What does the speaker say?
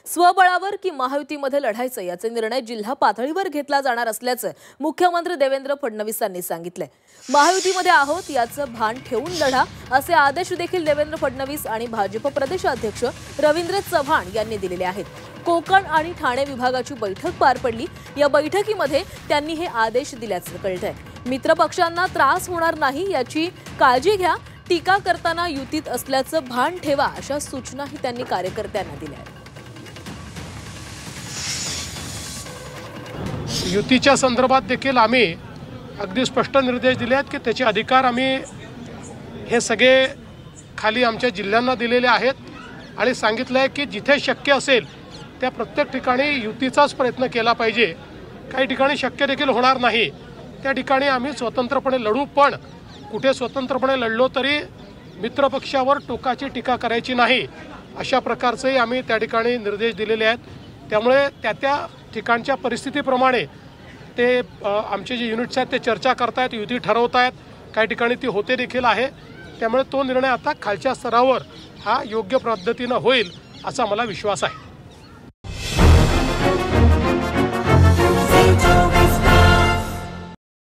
स्वबळावर की महायुतीमध्ये लढायचं याचे निर्णय जिल्हा पातळीवर घेतला जाणार असल्याचं मुख्यमंत्री देवेंद्र फडणवीसांनी सांगितलंय। महायुतीमध्ये आहोत याचं भान ठेवून लढा असे आदेश देखील देवेंद्र फडणवीस आणि भाजप प्रदेशाध्यक्ष रवींद्र चव्हाण यांनी दिलेले आहेत। कोकण आणि ठाणे विभागाची बैठक पार पडली। या बैठकीमध्ये त्यांनी हे आदेश दिल्याचं कळतंय। मित्रपक्षांना त्रास होणार नाही याची काळजी घ्या, टीका करताना युतीत असल्याचं भान ठेवा अशा सूचनाही त्यांनी कार्यकर्त्यांना दिल्या आहेत। युतीच्या संदर्भात देखील आम्ही अगदी स्पष्ट निर्देश दिले आहेत की त्याचे अधिकार आम्ही हे सगळे खाली आमच्या जिल्ह्यांना दिलेले आहेत आणि सांगितलं आहे की जिथे शक्य असेल त्या प्रत्येक ठिकाणी युतीचाच प्रयत्न केला पाहिजे। काही ठिकाणी शक्य देखील होणार नाही, त्या ठिकाणी आम्ही स्वतंत्रपणे लढू, पण कुठे स्वतंत्रपणे लढलो तरी मित्रपक्षावर टोकाची टीका करायची नाही अशा प्रकारचे आम्ही त्या ठिकाणी निर्देश दिलेले आहेत। त्यामुळे त्या ठिकाणच्या परिस्थितीप्रमाणे ते आमचे जे युनिट्स आहेत ते चर्चा करतायत, युती ठरवतायत, काही ठिकाणी ती होते देखील आहे। त्यामुळे तो निर्णय आता खालच्या स्तरावर हा योग्य पद्धतीने होईल असा मला विश्वास आहे।